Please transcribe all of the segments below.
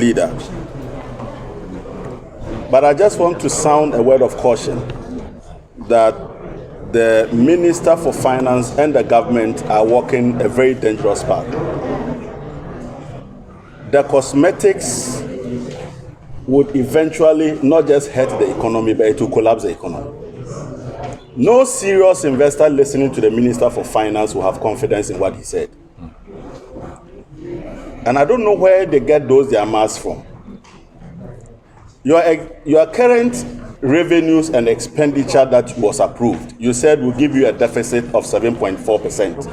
leader. But I just want to sound a word of caution that the Minister for Finance and the government are walking a very dangerous path. The cosmetics would eventually not just hurt the economy, but it will collapse the economy. No serious investor listening to the Minister for Finance will have confidence in what he said. And I don't know where they get those their masks from. Your current revenues and expenditure that was approved, you said will give you a deficit of 7.4%.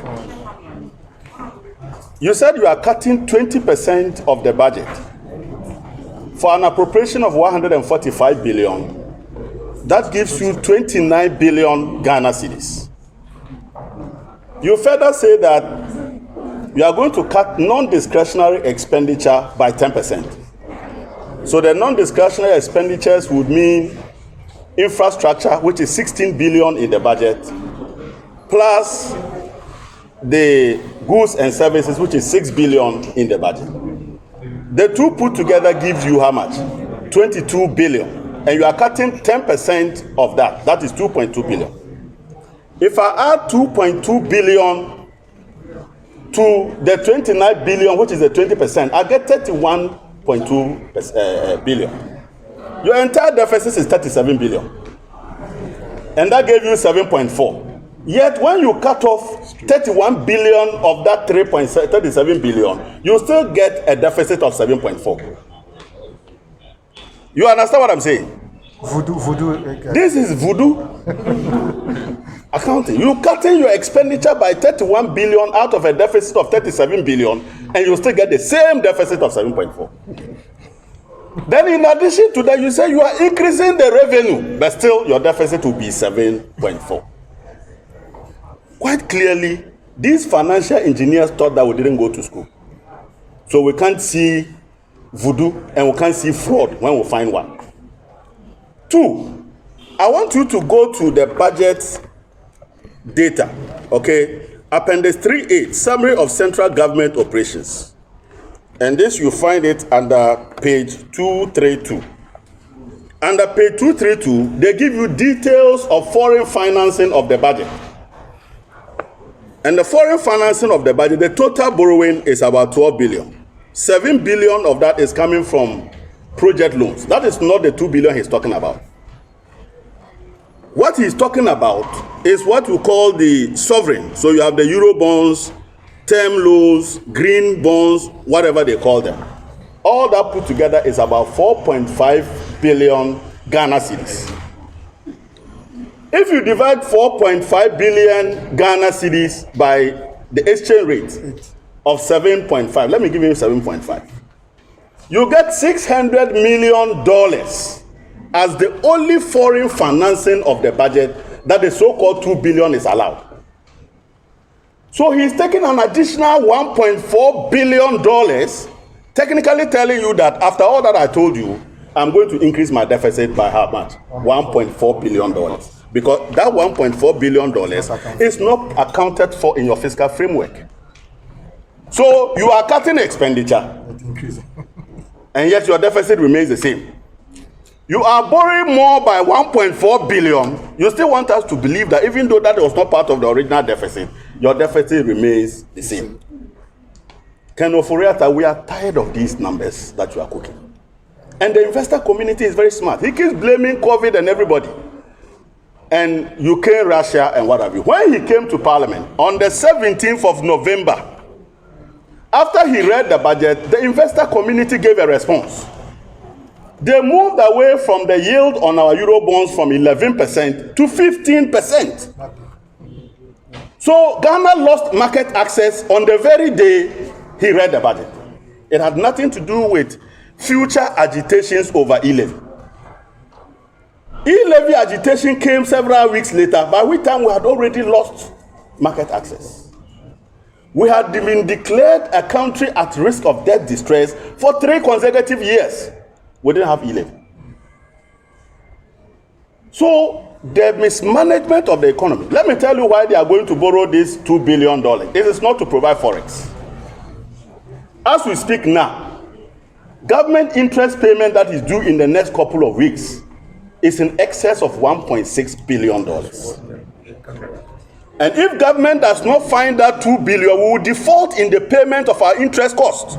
You said you are cutting 20% of the budget for an appropriation of 145 billion. That gives you 29 billion Ghana cedis. You further say that you are going to cut non-discretionary expenditure by 10%. So the non-discretionary expenditures would mean infrastructure, which is 16 billion in the budget, plus the goods and services, which is 6 billion in the budget. The two put together gives you how much? 22 billion. And you are cutting 10% of that. That is 2.2 billion. If I add 2.2 billion to the 29 billion, which is the 20%, I get 31.2 billion. Your entire deficit is 37 billion. And that gave you 7.4. Yet when you cut off 31 billion of that 37 billion, you still get a deficit of 7.4. You understand what I'm saying? Voodoo. This is voodoo accounting. You cutting your expenditure by 31 billion out of a deficit of 37 billion, and you still get the same deficit of 7.4. Then in addition to that, you say you are increasing the revenue, but still your deficit will be 7.4. Quite clearly, these financial engineers thought that we didn't go to school. So we can't see voodoo and we can't see fraud when we find one. 2, I want you to go to the budget data, okay? Appendix 3.8, Summary of Central Government Operations. And this you find it under page 232. Under page 232, they give you details of foreign financing of the budget. And the foreign financing of the budget, the total borrowing is about 12 billion. 7 billion of that is coming from project loans. That is not the 2 billion he's talking about. What he's talking about is what we call the sovereign. So you have the Euro bonds, term loans, green bonds, whatever they call them. All that put together is about 4.5 billion Ghana cedis. If you divide 4.5 billion Ghana cedis by the exchange rate of 7.5, let me give you 7.5. You get $600 million as the only foreign financing of the budget that the so-called 2 billion is allowed. So he's taking an additional $1.4 billion, technically telling you that after all that I told you, I'm going to increase my deficit by how much? $1.4 billion. Because that $1.4 billion is not accounted for in your fiscal framework. So you are cutting expenditure, and yet your deficit remains the same. You are borrowing more by 1.4 billion. You still want us to believe that even though that was not part of the original deficit, your deficit remains the same. Ken Ofori-Atta, we are tired of these numbers that you are cooking. And the investor community is very smart. He keeps blaming COVID and everybody. And Ukraine, Russia, and what have you. When he came to Parliament on the 17th of November, after he read the budget, the investor community gave a response. They moved away from the yield on our Euro bonds from 11% to 15%. So Ghana lost market access on the very day he read the budget. It had nothing to do with future agitations over e-levy. E-levy agitation came several weeks later, by which time we had already lost market access. We had been declared a country at risk of debt distress for 3 consecutive years. We didn't have e-levy. So the mismanagement of the economy. Let me tell you why they are going to borrow this $2 billion. It is not to provide forex. As we speak now, Government interest payment that is due in the next couple of weeks is in excess of $1.6 billion. And if government does not find that $2 billion, we will default in the payment of our interest cost.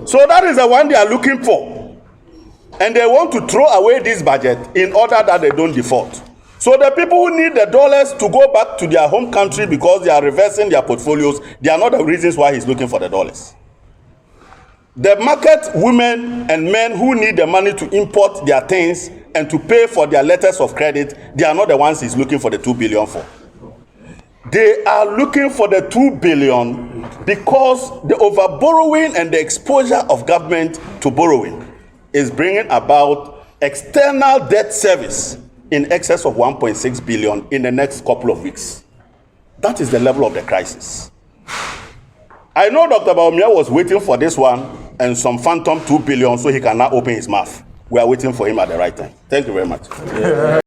So that is the one they are looking for. And they want to throw away this budget in order that they don't default. So the people who need the dollars to go back to their home country because they are reversing their portfolios, they are not the reasons why he's looking for the dollars. The market women and men who need the money to import their things and to pay for their letters of credit, they are not the ones he's looking for the $2 billion for. They are looking for the $2 billion because the overborrowing and the exposure of government to borrowing is bringing about external debt service in excess of $1.6 billion in the next couple of weeks. That is the level of the crisis. I know Dr. Baumia was waiting for this one and some phantom $2 billion so he can now open his mouth. We are waiting for him at the right time. Thank you very much.